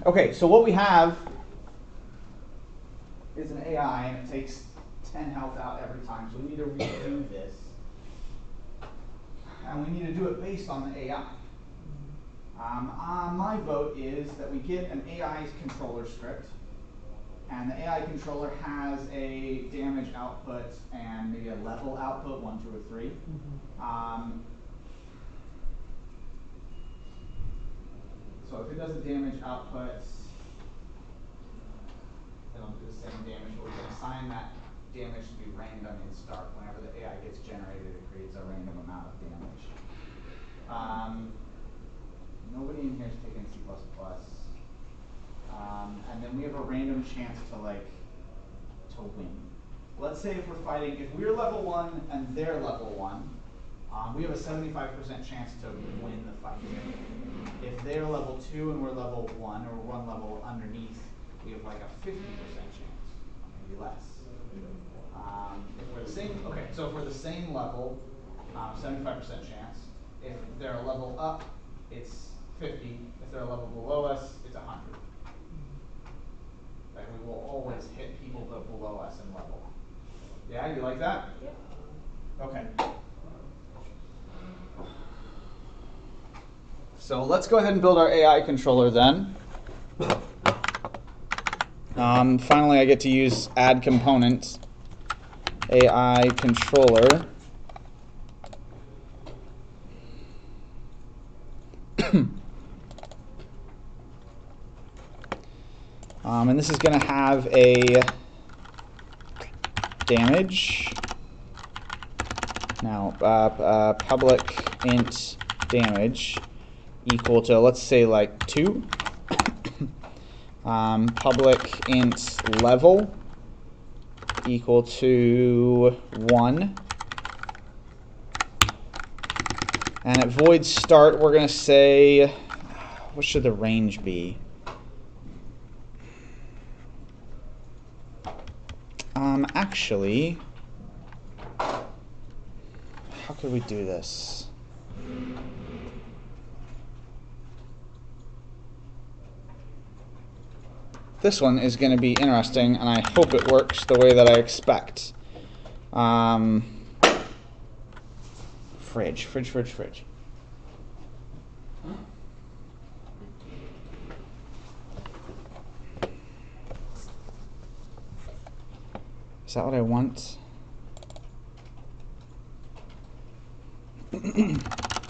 Okay, so what we have is an AI, and it takes 10 health out every time. So we need to redo this. And we need to do it based on the AI. My vote is that we get an AI controller script. And the AI controller has a damage output and maybe a level output, 1, 2, or 3. So if it does a damage output, it'll do the same damage, but we can assign that damage to be random in start. Whenever the AI gets generated, it creates a random amount of damage. Nobody in here is taking C++. And then we have a random chance to win. Let's say if we're fighting, if we're level 1 and they're level 1, we have a 75% chance to win the fight. If they're level 2 and we're level 1, or one level underneath, we have like a 50% chance, maybe less. If we're the same, okay, so if we're the same level, 75% chance. If they're a level up, it's 50. If they're a level below us, it's 100. Like we will always hit people below us in level. Yeah, you like that? Yep. Okay. So let's go ahead and build our AI controller then. Finally, I get to use add component, AI controller. And this is going to have a damage. Now, public int damage equal to, let's say, like 2. Public int level equal to 1. And at void start, we're going to say, what should the range be? Actually, how could we do this? This one is going to be interesting, and I hope it works the way that I expect. Fridge. Is that what I want? Okay,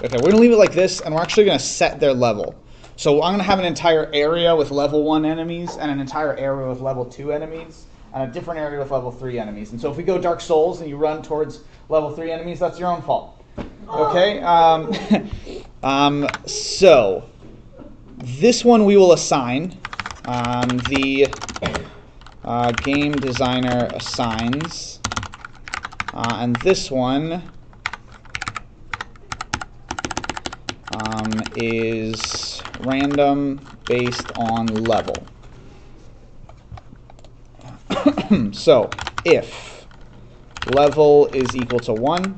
we're going to leave it like this, and we're actually going to set their level. So I'm going to have an entire area with level 1 enemies, and an entire area with level 2 enemies, and a different area with level 3 enemies. And so if we go Dark Souls and you run towards level 3 enemies, that's your own fault. Okay? So this one we will assign. The game designer assigns. And this one is random based on level. So if level is equal to 1,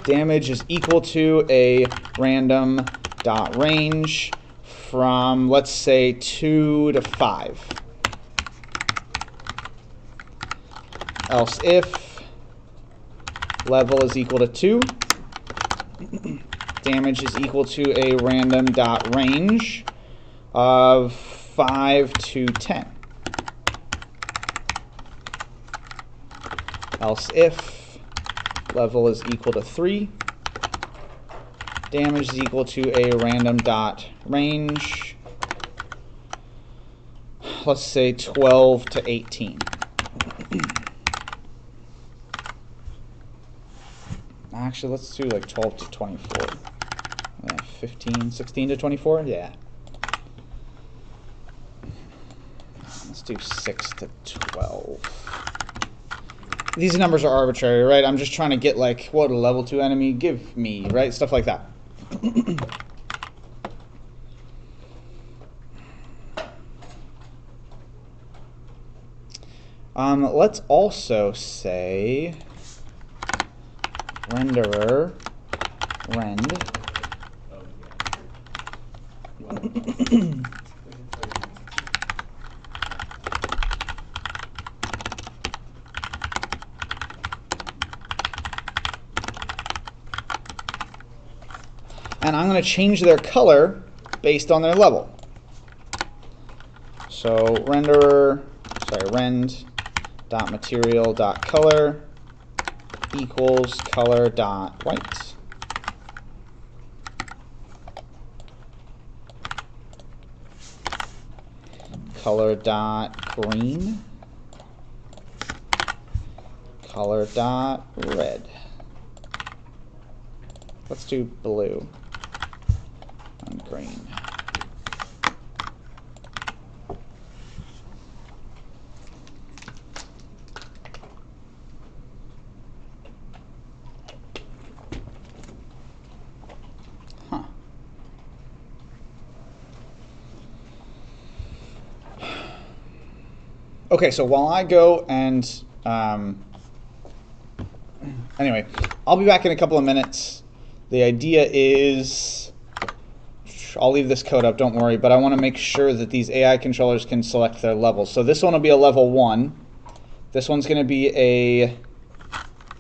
damage is equal to a random dot range from, let's say, 2 to 5. Else if level is equal to 2, damage is equal to a random dot range of 5 to 10. Else if level is equal to 3, damage is equal to a random dot range, let's say 12 to 18. Actually, let's do like 12 to 24. 16 to 24? Yeah. Let's do 6 to 12. These numbers are arbitrary, right? I'm just trying to get like, what a level 2 enemy give me, right? Stuff like that. Let's also say renderer rend and I'm going to change their color based on their level. So rend.material.color equals color.white. Color.green. Color.red. Let's do blue and green. Huh. Okay, so while I go and anyway, I'll be back in a couple of minutes. The idea is, I'll leave this code up, don't worry, but I want to make sure that these AI controllers can select their levels. So this one will be a level 1. This one's going to be a,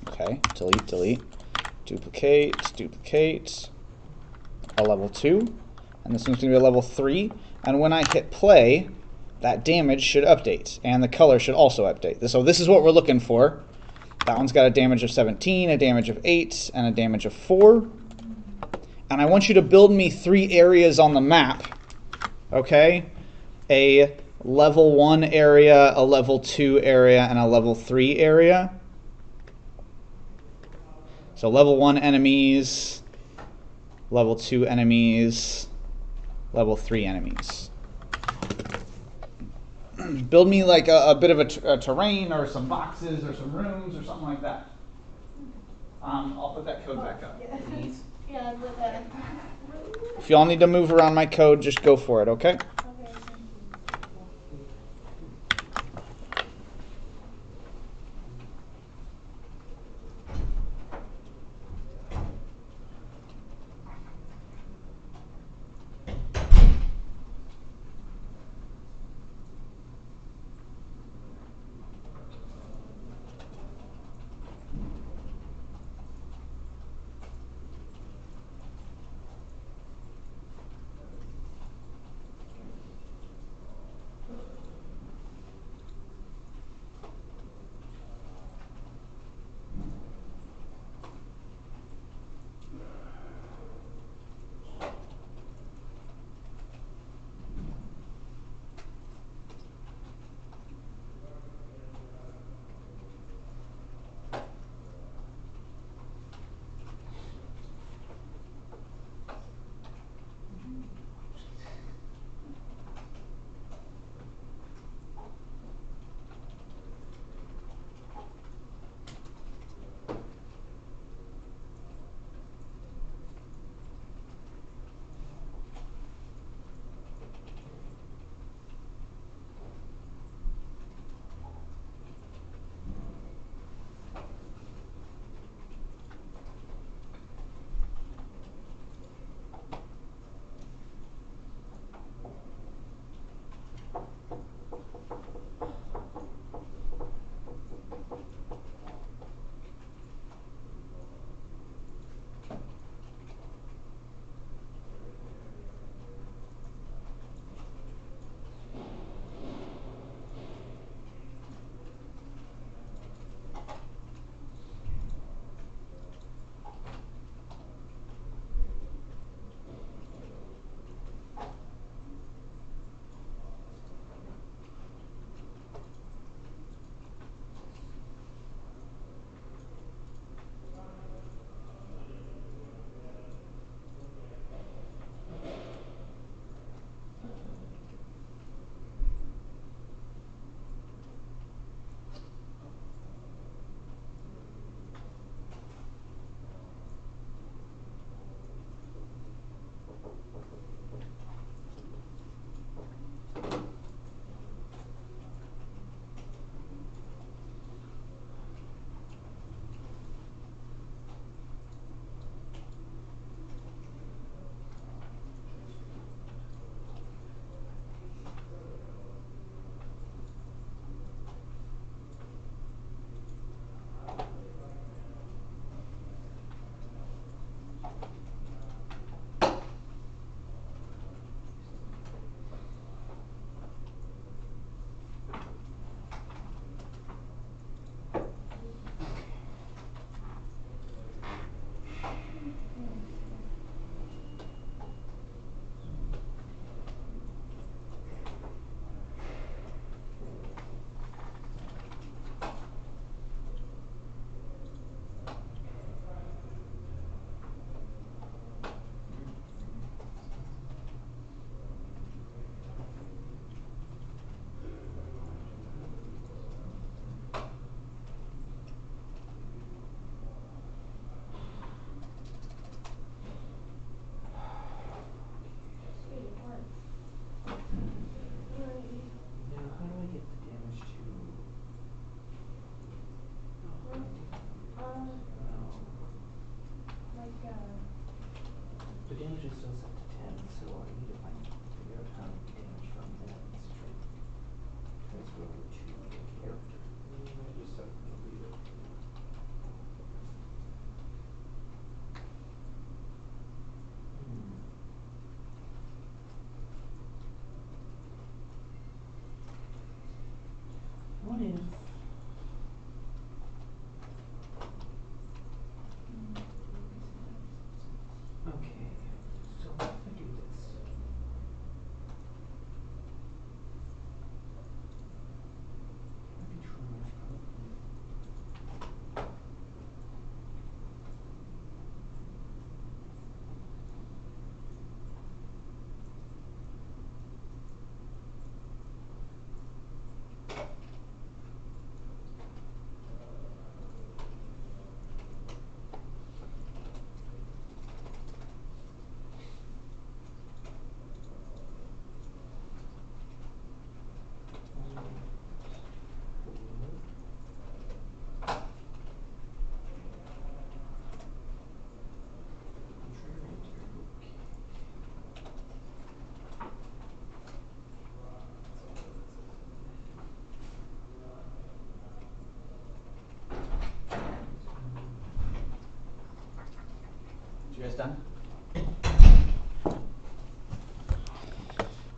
okay, delete, duplicate, a level 2. And this one's going to be a level 3. And when I hit play, that damage should update, and the color should also update. So this is what we're looking for. That one's got a damage of 17, a damage of 8, and a damage of 4. And I want you to build me 3 areas on the map, okay? A level 1 area, a level 2 area, and a level 3 area. So level 1 enemies, level 2 enemies, level 3 enemies. Build me like a bit of a terrain or some boxes or some rooms or something like that. I'll put that code back up. Yeah, but that. If y'all need to move around my code, just go for it, okay?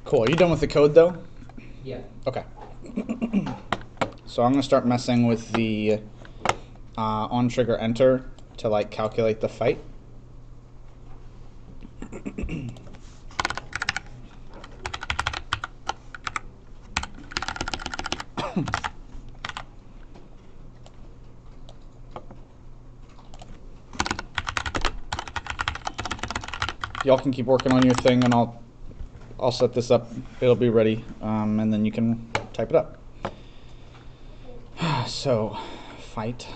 Cool. Are you done with the code though? Yeah. Okay. So I'm going to start messing with the on trigger enter to like calculate the fight. Y'all can keep working on your thing, and I'll set this up. It'll be ready, and then you can type it up. So, fight.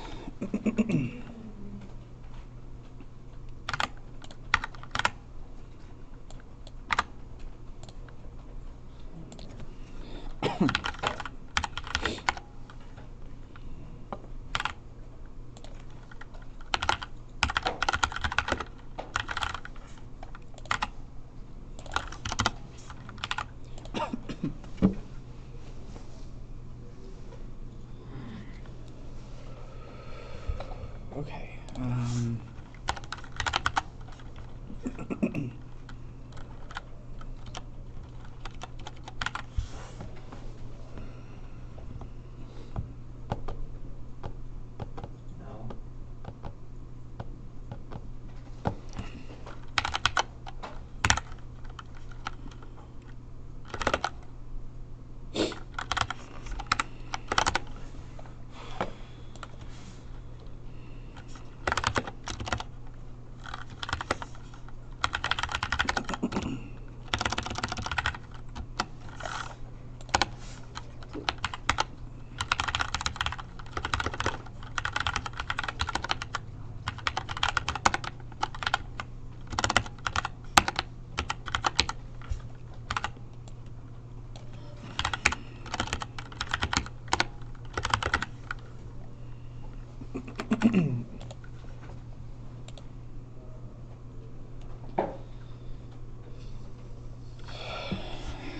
Okay. No.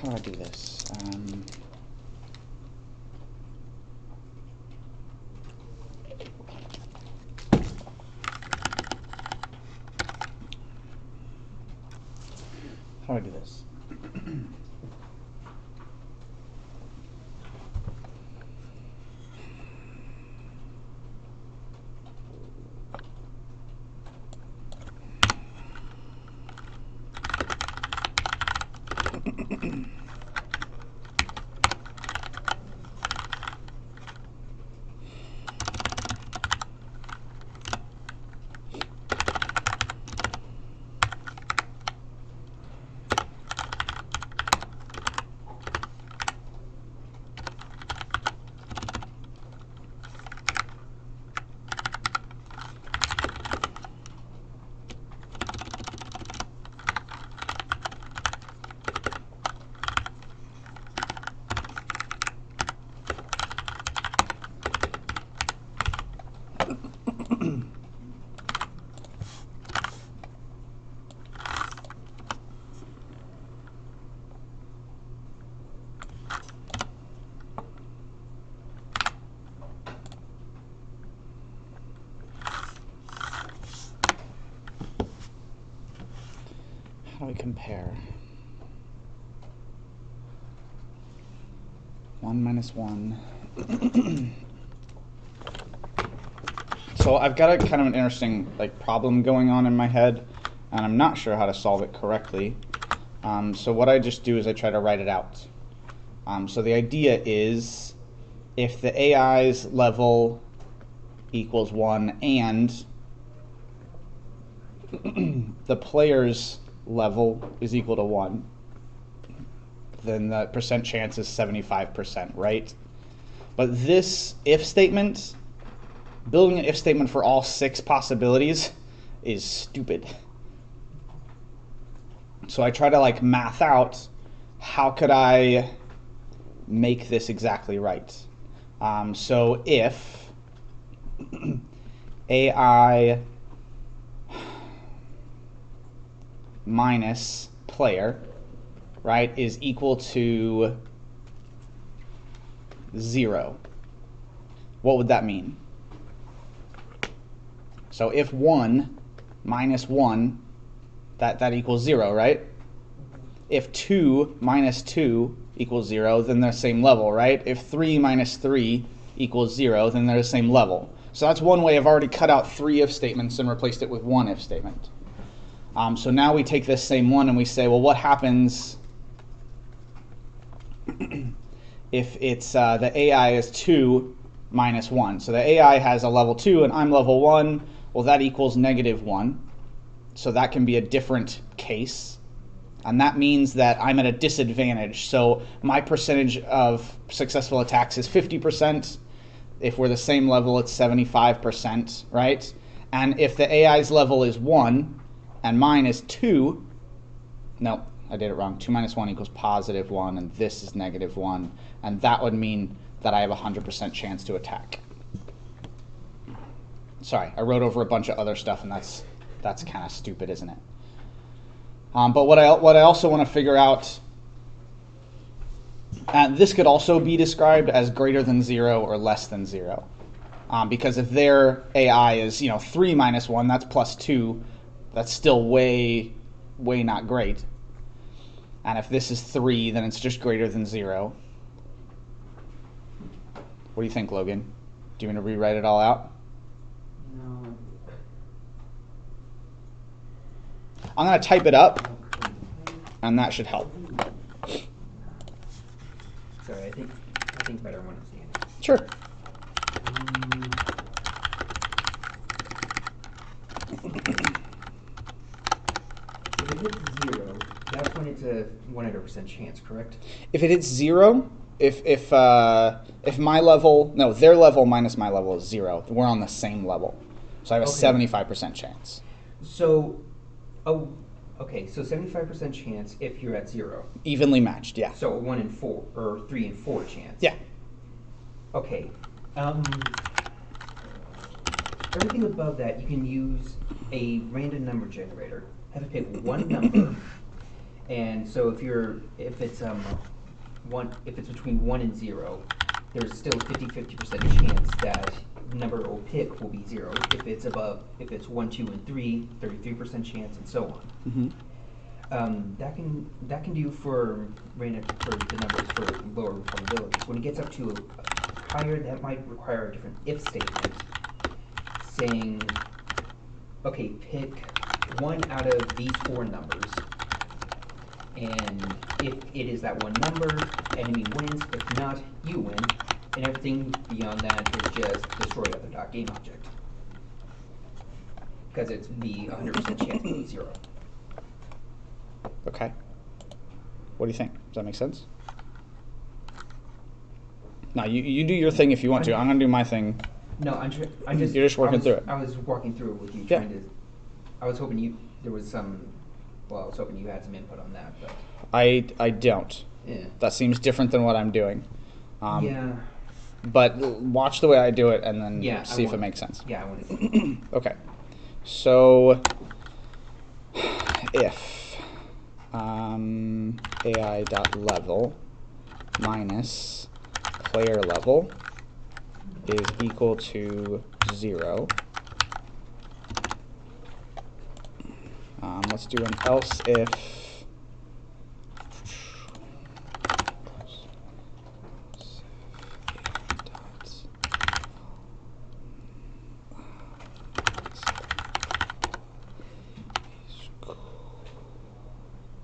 How do I do this? How do I do this? How do we compare? 1 minus 1. So I've got a kind of an interesting like problem going on in my head, and I'm not sure how to solve it correctly. So what I just do is I try to write it out. So the idea is if the AI's level equals 1 and the player's level is equal to 1, then the percent chance is 75%, right? But this if statement, building an if statement for all 6 possibilities is stupid. So I try to like math out how could I make this exactly right. So if AI minus player, right, is equal to 0, what would that mean? So if 1 minus 1, that equals 0, right? if 2 minus 2 equals 0, then they're the same level, right? If 3 minus 3 equals 0, then they're the same level. So that's one way. I've already cut out 3 if statements and replaced it with 1 if statement. So now we take this same one and we say, well, what happens if it's the AI is 2 minus 1? So the AI has a level 2 and I'm level 1. Well, that equals -1. So that can be a different case. And that means that I'm at a disadvantage. So my percentage of successful attacks is 50%. If we're the same level, it's 75%, right? And if the AI's level is 1 and mine is 2, no, I did it wrong. 2 minus 1 equals +1, and this is -1. And that would mean that I have a 100% chance to attack. Sorry, I wrote over a bunch of other stuff, and that's kind of stupid, isn't it? But what I also want to figure out, and this could also be described as greater than 0 or less than 0. Because if their AI is 3 minus 1, that's +2, that's still way not great. And if this is 3, then it's just greater than 0. What do you think, Logan? Do you want me to rewrite it all out? No. I'm going to type it up, and that should help. Sorry, I think better when I'm seeing it. Sure. If it hits 0, that's when it's a 100% chance, correct? If it hits 0, if my level, no, their level minus my level is 0, we're on the same level. So I have a 75% chance. So, okay, so 75% chance if you're at 0. Evenly matched, yeah. So a 1 in 4 or 3 in 4 chance. Yeah. Okay. Everything above that, you can use a random number generator. Have to pick one number, and so if it's between 1 and 0, there's still 50% chance that the number it will pick will be 0. If it's 1, 2, and 3, 33% chance, and so on. Mm-hmm. That can do for the numbers for lower probabilities. When it gets up to higher, that might require a different if statement, saying, okay, pick one out of these 4 numbers, and if it is that one number, enemy wins. If not, you win, and everything beyond that is just destroy other .game object, because it's the 100% chance to be 0. Okay. What do you think? Does that make sense? No, you do your thing if you want to. I'm going to do my thing. No, You're just working through it. I was walking through it with you, Yeah. I was hoping there was some. Well, I was hoping you had some input on that, but. I don't. Yeah. That seems different than what I'm doing. Yeah. But watch the way I do it and then see if it makes sense. Yeah, I want to. Okay. So if AI.level minus player level is equal to 0. Let's do an else if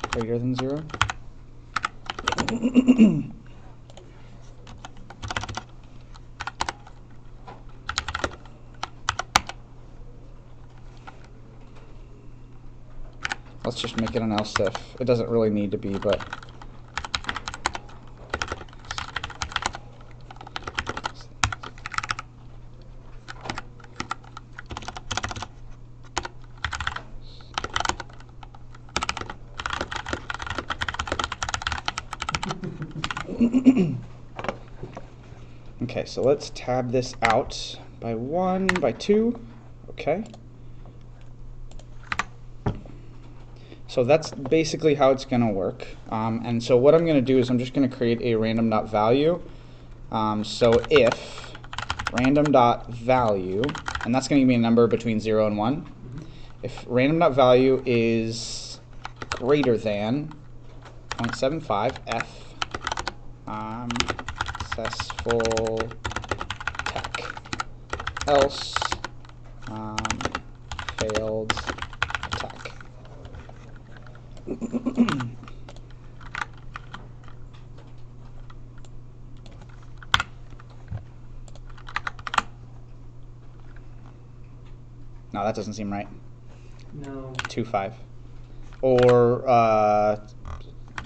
greater than 0. Let's just make it an else if. It doesn't really need to be, but okay, so let's tab this out by 1, by 2. Okay. So that's basically how it's going to work. And so what I'm going to do is I'm just going to create a random.value. So if random.value, and that's going to give me a number between 0 and 1. If random.value is greater than 0.75 F successful tech, else failed attack. No, that doesn't seem right. No. 2-5. Or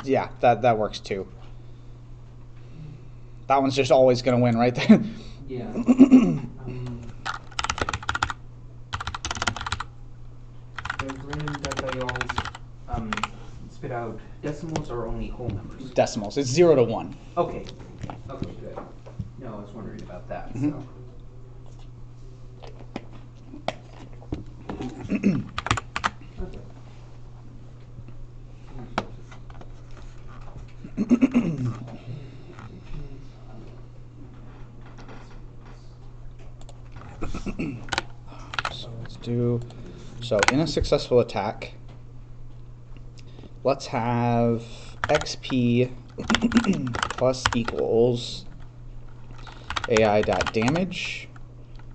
yeah, that works too. That one's just always gonna win right there. Yeah. Does random die all spit out decimals or only whole numbers? Decimals. It's 0 to 1. Okay. Okay, good. No, I was wondering about that. Mhm. So. Okay. So let's do. So in a successful attack, let's have XP plus equals AI dot damage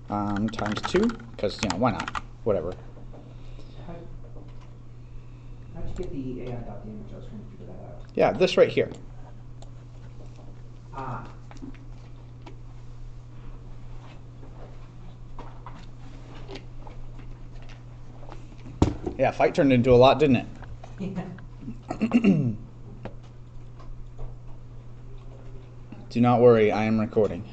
times 2, because why not? Whatever. How'd you get the AI dot damage? I was trying to figure that out. Yeah, this right here. Ah. Yeah, fight turned into a lot, didn't it? Yeah. Do not worry, I am recording.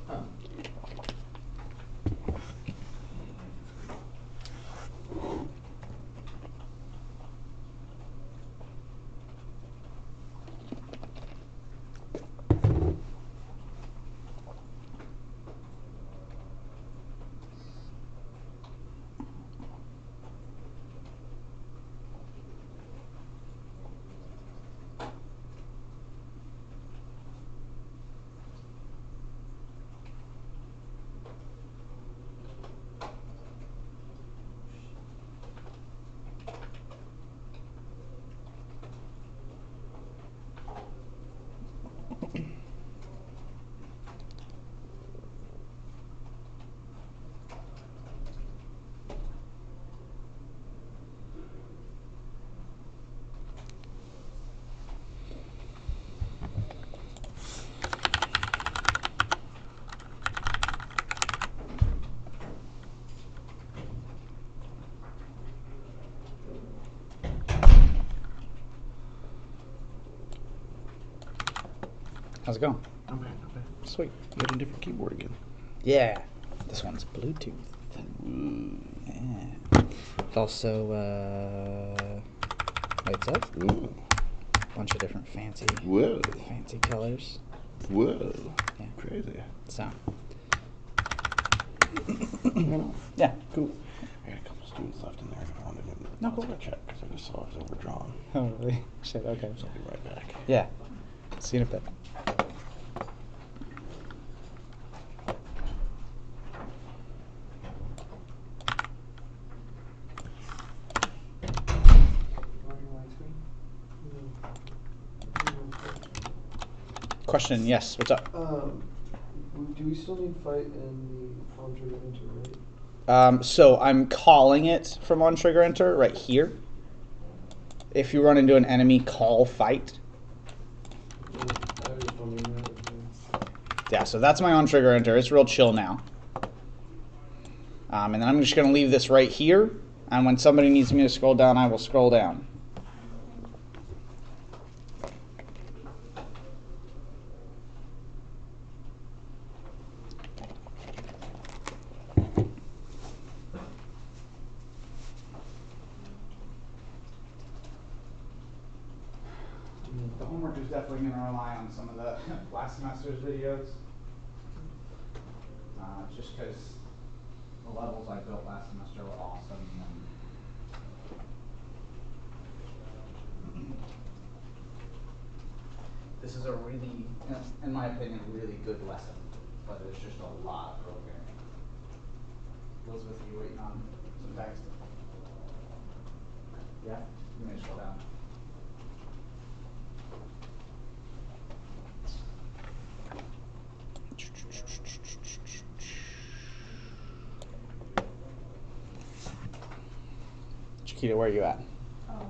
Oh. How's it going? Not bad, not bad. Sweet. You got a different keyboard again. Yeah. This one's Bluetooth. Yeah. It also lights up. Ooh. Bunch of different fancy colors. Whoa. Yeah. Crazy. So. Yeah. Cool. I got a couple students left in there. I wanted to check because I just saw it was overdrawn. Oh, really? Shit, okay. So I'll be right back. Yeah. See you in a bit. Question, yes, what's up? Do we still need fight in the on trigger enter, right? So I'm calling it from on trigger enter right here. If you run into an enemy, call fight. I was just wondering that. Yeah, so that's my on trigger enter. It's real chill now. And then I'm just going to leave this right here. And when somebody needs me to scroll down, I will scroll down. is definitely going to rely on some of the last semester's videos. Just because the levels I built last semester were awesome. And this is a really, in my opinion, really good lesson, but it's just a lot of programming. Elizabeth, you waiting on some text? Yeah? You may scroll down. Chiquita, where are you at? Oh.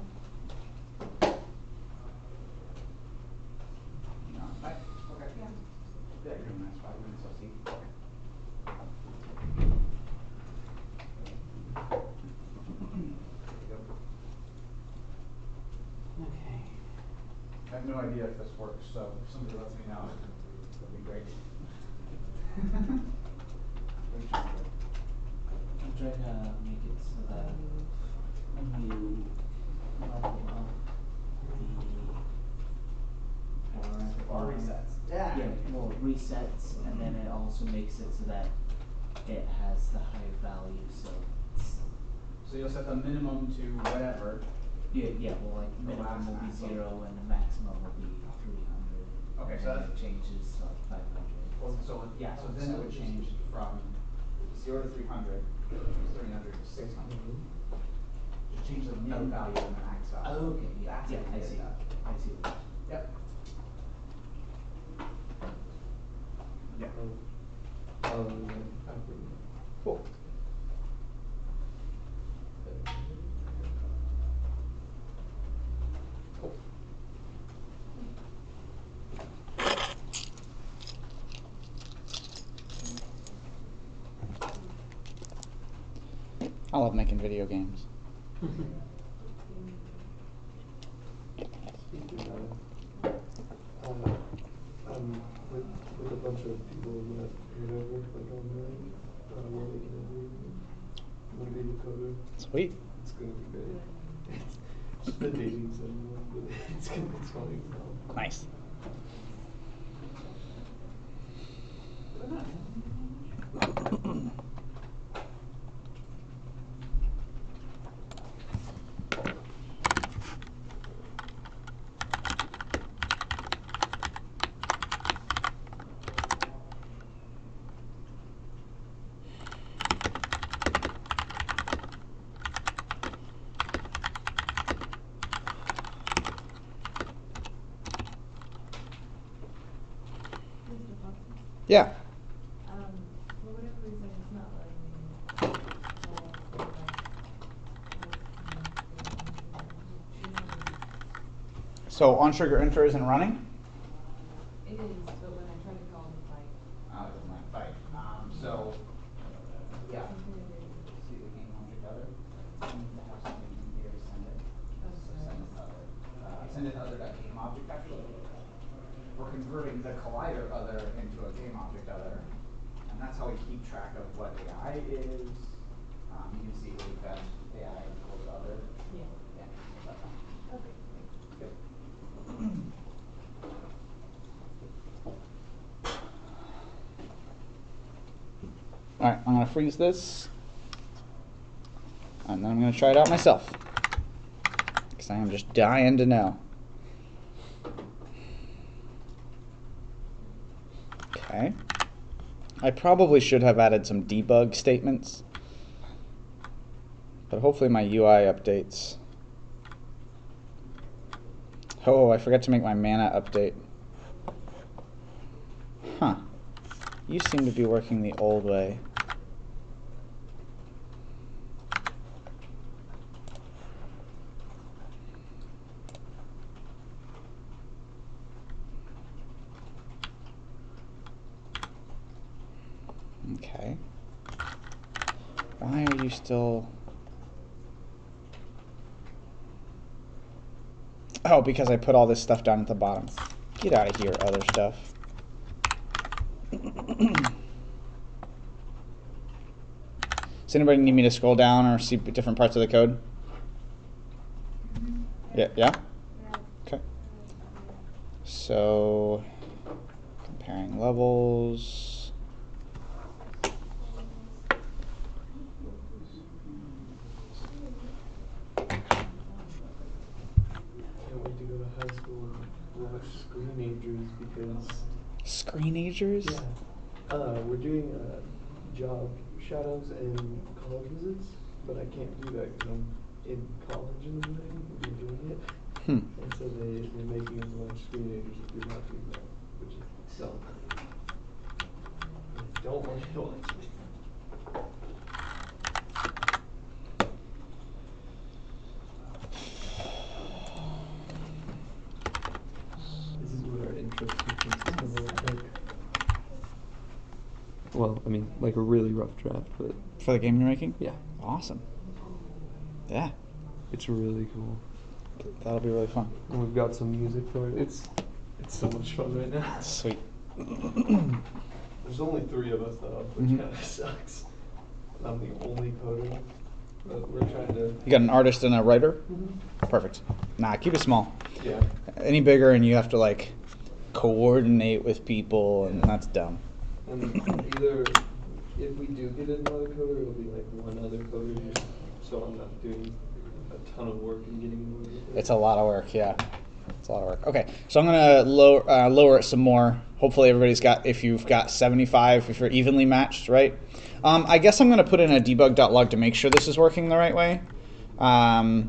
No, right? Okay. Yeah. Yeah, you're in the next 5 minutes, I'll see. Okay. I have no idea if this works, so if somebody lets me know, that'd be great. I'm trying to make it so that when you level up the Bar resets. Yeah. Yeah, well, it resets, and then it also makes it so that it has the higher value, so it's, So you'll set the minimum to whatever. yeah, well, like The last minimum will be max 0 level. and the maximum will be 300. Okay, and so then that's- it changes to like 500. Well, so yeah, so then it would change from 0 to 300, 300 to 600. Just change the min value and the max value. Oh, okay, yeah, That's yeah, how you I did see, that. I see. Yep. Yeah. Cool. Cool. I love making video games. Speaking of, I'm with a bunch of people that whatever, like on the we're making a movie. I'm gonna be the coder. Sweet. It's gonna be great. It's the dating sim one, but it's funny. Nice. Yeah. For whatever reason, it's not letting me. So on trigger enter isn't running? It is, but when I try to call the fight. It doesn't like fight. So, yeah. See the game object other? You need to have something in here to send it. So send it to other. Send it to other.game object actually. We're converting the collider other into a game object other. And that's how we keep track of what AI is. You can see we've got AI equals other. Yeah. Yeah. That's fine. Okay, thanks. Yep. Alright, I'm gonna freeze this. And then I'm gonna try it out myself. Because I am just dying to know. Okay. I probably should have added some debug statements. But hopefully my UI updates. Oh, I forgot to make my mana update. Huh. You seem to be working the old way. Okay. Why are you still... Oh, because I put all this stuff down at the bottom. Get out of here, other stuff. Does anybody need me to scroll down or see different parts of the code? Yeah? Yeah? Okay. So, comparing levels. Can't wait to go to high school and watch Screenagers because Screenagers? we're doing job shadows and college visits, but I can't do that because I'm in college in the morning and we're doing it. Hmm. And so they're making us watch Screenagers if you're not doing that, which is dumb. I don't want to watch it. This is what our intro sequence is gonna look like. Well, I mean, like a really rough draft, but For the game you're making? yeah, Awesome. Yeah, it's really cool. that'll be really fun. And we've got some music for it. It's so much fun right now. Sweet. There's only 3 of us though, which Mhm. kind of sucks. I'm the only coder, but we're trying to. You got an artist and a writer? Mhm. Perfect. Nah, keep it small. Yeah. Any bigger and you have to like coordinate with people, and that's dumb. And either if we do get another coder, it'll be like one other coder, so I'm not doing a ton of work and getting annoyed with it. It's a lot of work, yeah. It's a lot of work. Okay, so I'm gonna lower it some more. Hopefully everybody's got, if you've got 75, if you're evenly matched, right? I guess I'm gonna put in a debug.log to make sure this is working the right way. I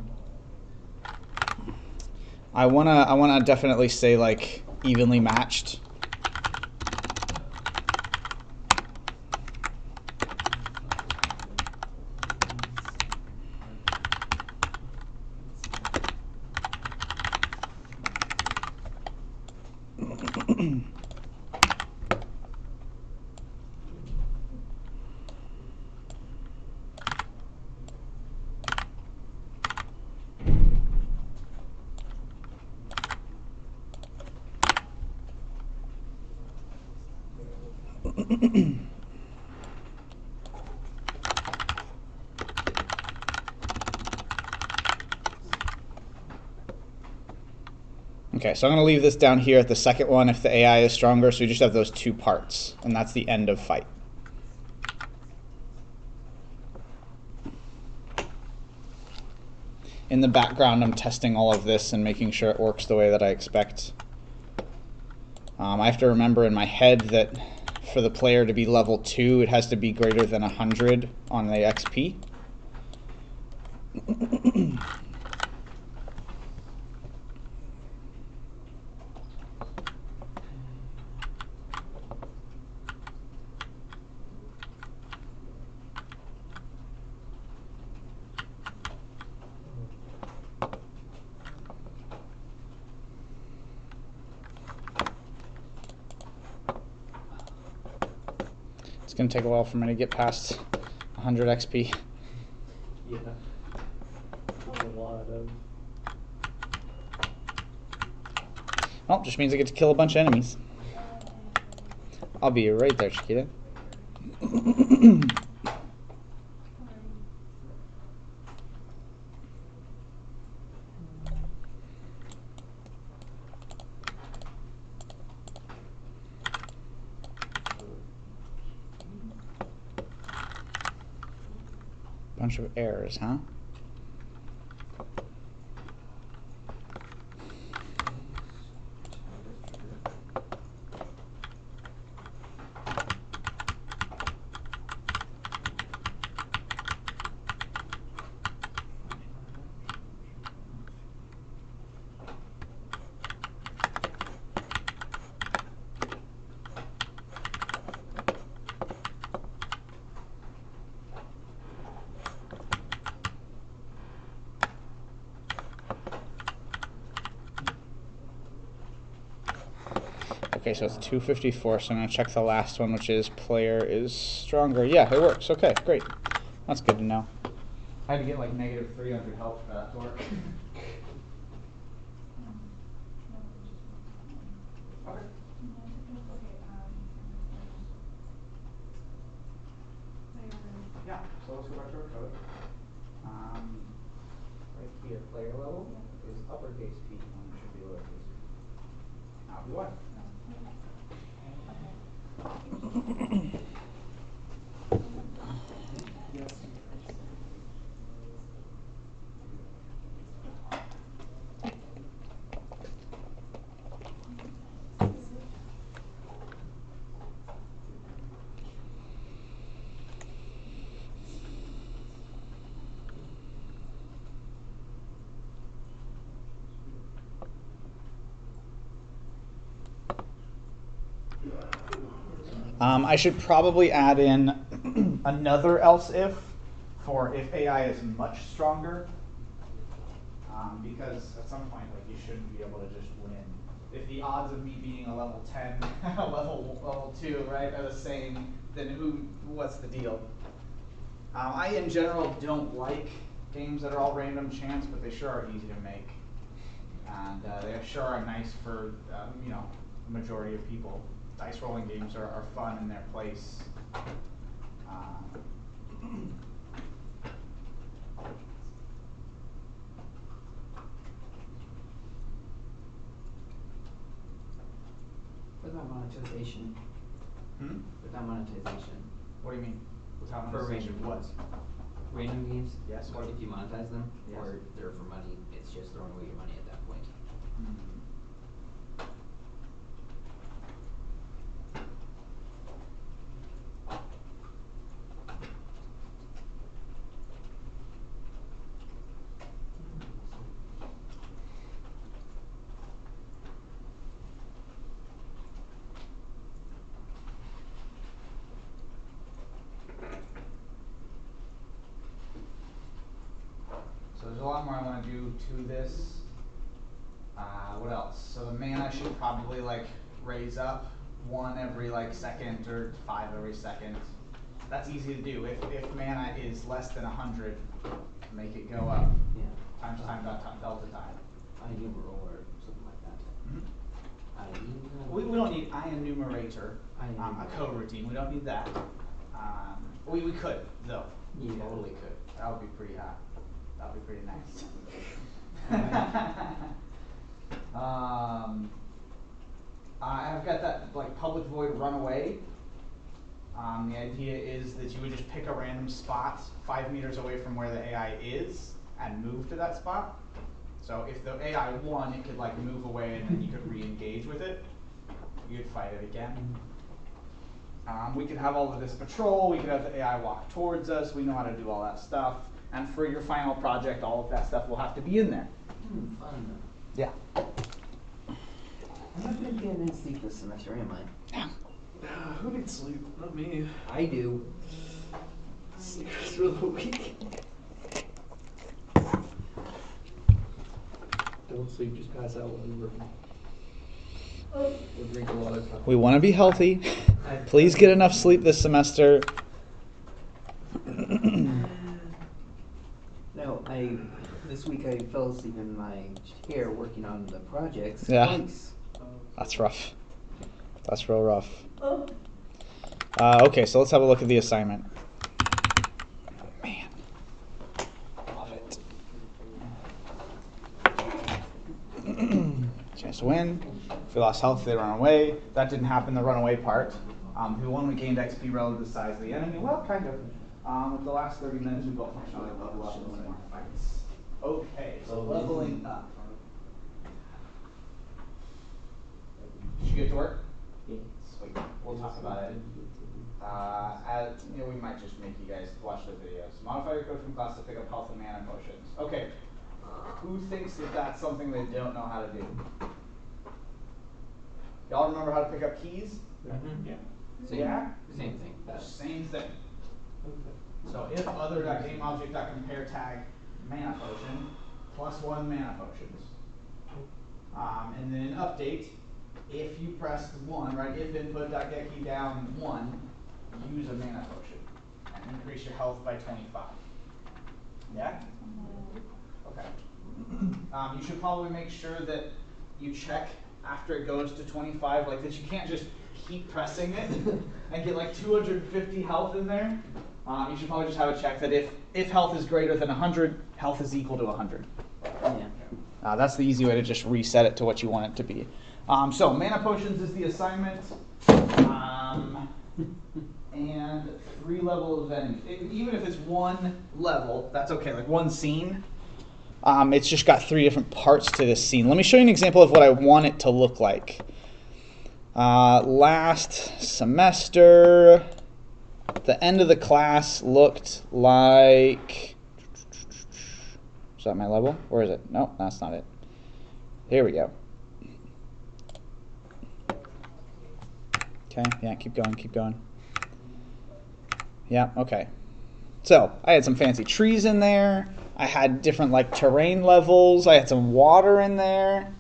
wanna definitely say like evenly matched. Okay, so I'm going to leave this down here at the second one if the AI is stronger, so we just have those 2 parts, and that's the end of fight. In the background, I'm testing all of this and making sure it works the way that I expect. I have to remember in my head that for the player to be level 2, it has to be greater than 100 on the XP. It's going to take a while for me to get past 100 XP. Yeah. A lot of. Well, just means I get to kill a bunch of enemies. I'll be right there, Chiquita. Bunch of errors, huh? Okay, so it's 254, so I'm going to check the last one, which is player is stronger. Yeah, it works. Okay, great. That's good to know. I had to get like negative 300 health for that to work. Okay. Yeah, so let's go back to our code. Right here, player level is uppercase P, and it should be lowercase p. You are. I should probably add in another else if for if AI is much stronger, because at some point, like, you shouldn't be able to just win. If the odds of me beating a level 10, a level 2, right, are the same, then what's the deal? I in general don't like games that are all random chance, but they sure are easy to make, and they sure are nice for the majority of people. Dice rolling games are fun in their place. What about monetization? Without monetization. What do you mean? Without For monetization? random What? games. Random games? Yes, what? If you monetize them, Yes. or they're for money, it's just throwing away your money at that point. So there's a lot more I want to do to this. What else? So the mana should probably raise up 1 every second or 5 every second. That's easy to do. If mana is less than 100, make it go up. Yeah. Times time delta time. Numeral or something like that. We don't need ion numerator, a code routine. We don't need that. We could though. We Yeah. totally could. That would be pretty hot. That would be pretty nice. I've got that public void runaway. The idea is that you would just pick a random spot 5 meters away from where the AI is and move to that spot. So if the AI won, it could move away and then you could re-engage with it. You could fight it again. We could have all of this patrol. We could have the AI walk towards us. We know how to do all that stuff. And for your final project, all of that stuff will have to be in there. Fun. Yeah. I'm not been getting any sleep this semester, am I? Who needs sleep? Not me. I do. Sleepers for the week. Don't sleep, just pass out while you're working. Or drink a lot of coffee. We want to be healthy. Please get enough sleep this semester. No, this week I fell asleep in my chair working on the projects Yeah. twice. That's rough. That's real rough. Okay, so let's have a look at the assignment. Man. Love it. Chance to win. If we lost health, they run away. That didn't happen, the runaway part. If we won, we gained XP relative to the size of the enemy. Well, kind of. With the last 30 minutes, we both functionally level up and win more fights. Okay, so leveling up. Did you get to work? Yes. Sweet. We'll talk about it. We might just make you guys watch the videos. Modify your code from class to pick up health and mana potions. Okay. Who thinks that that's something they don't know how to do? Y'all remember how to pick up keys? Mm-hmm. Yeah. Same, Yeah? Same thing. Same thing. So if other.gameObject.compare tag mana potion +1 mana potions. And then in update, if you pressed 1, right, if input.getKey down 1, use a mana potion and increase your health by 25. Yeah? Okay. You should probably make sure that you check after it goes to 25, that you can't just keep pressing it and get 250 health in there. You should probably just have a check that if health is greater than 100, health is equal to 100. Yeah. That's the easy way to just reset it to what you want it to be. So mana potions is the assignment, and 3 levels of enemies. Even if it's 1 level, that's okay. Like 1 scene. It's just got 3 different parts to this scene. Let me show you an example of what I want it to look like. Last semester, the end of the class looked like. Is that my level? Where is it? No, that's not it. Here we go. Okay, yeah, keep going, keep going. Yeah, okay. So, I had some fancy trees in there. I had different, like, terrain levels. I had some water in there.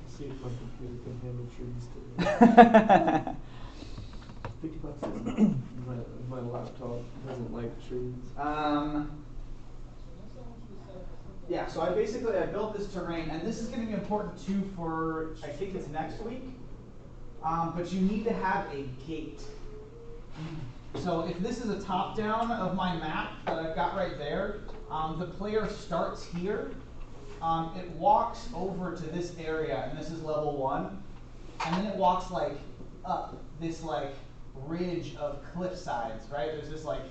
See if my computer can handle trees too. $50 isn't my laptop doesn't like trees. Yeah, so I built this terrain, and this is going to be important too for, I think it's next week. But you need to have a gate. So if this is a top down of my map that I've got right there, the player starts here. It walks over to this area, and this is level 1, and then it walks like up this like ridge of cliff sides, right? There's this like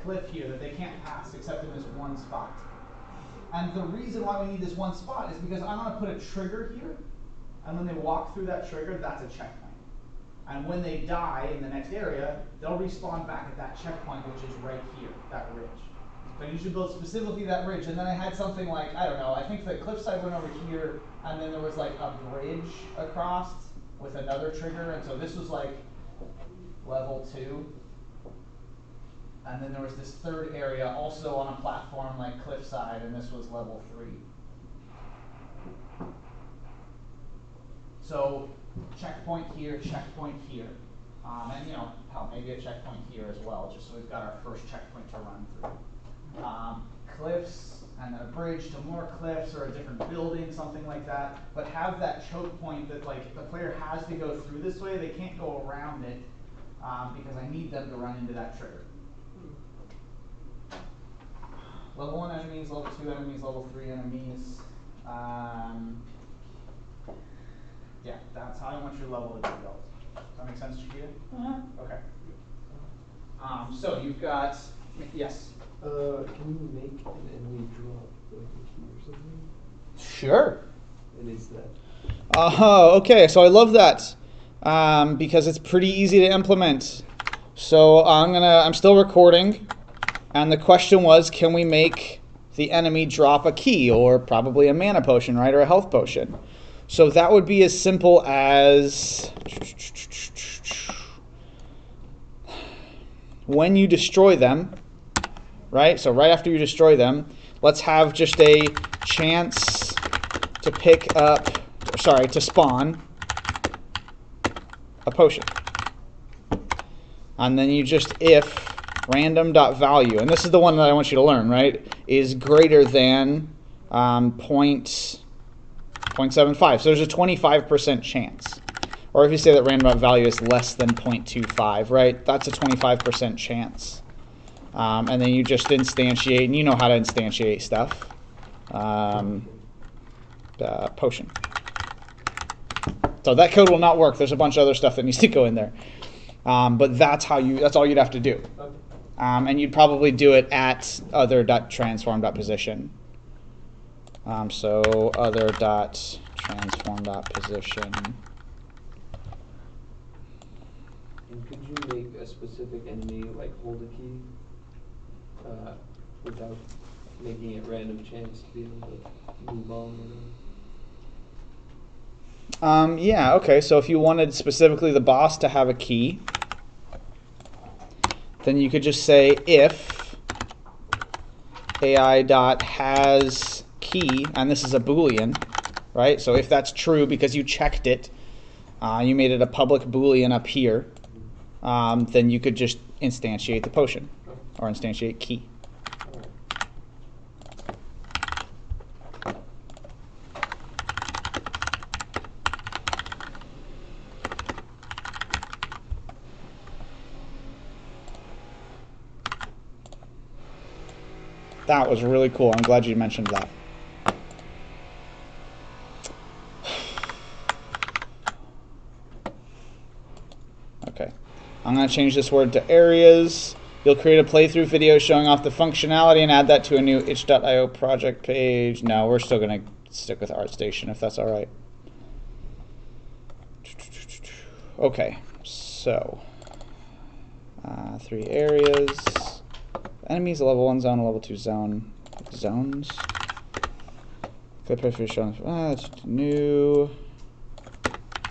cliff here that they can't pass except in this one spot. And the reason why we need this one spot is because I'm going to put a trigger here, and when they walk through that trigger, that's a checkpoint. And when they die in the next area, they'll respawn back at that checkpoint, which is right here, that ridge. But you should build specifically that ridge. And then I had something like, I don't know, I think the cliffside went over here, and then there was like a bridge across with another trigger. And so this was like level 2. And then there was this third area also on a platform like cliffside, and this was level 3. So checkpoint here, and you know, hell, maybe a checkpoint here as well, just so we've got our first checkpoint to run through. Cliffs, and then a bridge to more cliffs, or a different building, something like that. But have that choke point that like the player has to go through this way. They can't go around it because I need them to run into that trigger. Level 1 enemies, level 2 enemies, level 3 enemies. Yeah, that's how I want your level to be built. Does that make sense, Chiquita? Okay. So you've got, yes? Can you make an enemy drop like a key or something? Sure. And is that? Okay, so I love that because it's pretty easy to implement. So I'm still recording, and the question was, can we make the enemy drop a key, or probably a mana potion, right, or a health potion? So that would be as simple as when you destroy them, right? So right after you destroy them, let's have just a chance to pick up, to spawn a potion. And then you just if random.value, and this is the one that I want you to learn, right, is greater than 0.75. So there's a 25% chance. Or if you say that random.value is less than 0.25, right, that's a 25% chance. And then you just instantiate, and you know how to instantiate stuff. Potion. So that code will not work. There's a bunch of other stuff that needs to go in there. But that's all you'd have to do. Okay. And you'd probably do it at other.transform.position. So other.transform.position. And could you make a specific enemy like hold a key without making it random chance to be able to move on? Yeah, okay, so if you wanted specifically the boss to have a key, then you could just say if AI.has key, and this is a Boolean, right? So if that's true because you checked it, you made it a public Boolean up here, then you could just instantiate the potion, or instantiate key. That was really cool. I'm glad you mentioned that. I'm going to change this word to areas. You'll create a playthrough video showing off the functionality and add that to a new itch.io project page. No, we're still going to stick with ArtStation if that's all right. Okay, so 3 areas. Enemies, a level 1 zone, a level 2 zone. Zones. Clip if you're showing new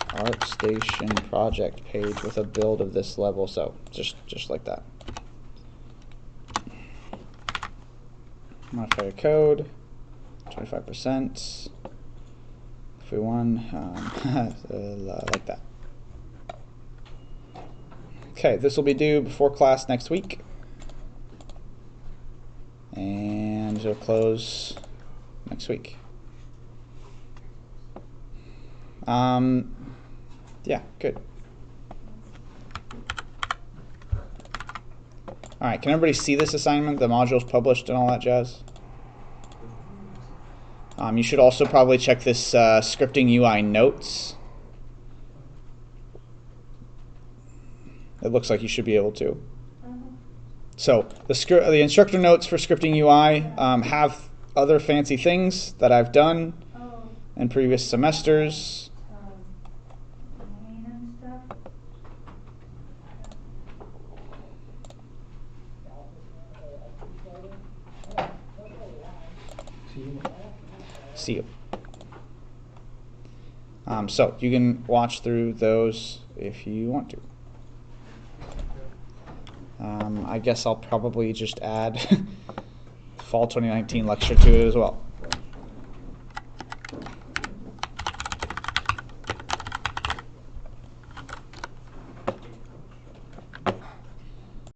ArtStation project page with a build of this level. So just like that. Modify your code. 25%. If we won, like that. Okay, this will be due before class next week. And it'll close next week. Yeah, good. All right, can everybody see this assignment, the modules published and all that jazz? You should also probably check this scripting UI notes. It looks like you should be able to. So the instructor notes for scripting UI have other fancy things that I've done in previous semesters. See you. So you can watch through those if you want to. I guess I'll probably just add Fall 2019 lecture to it as well.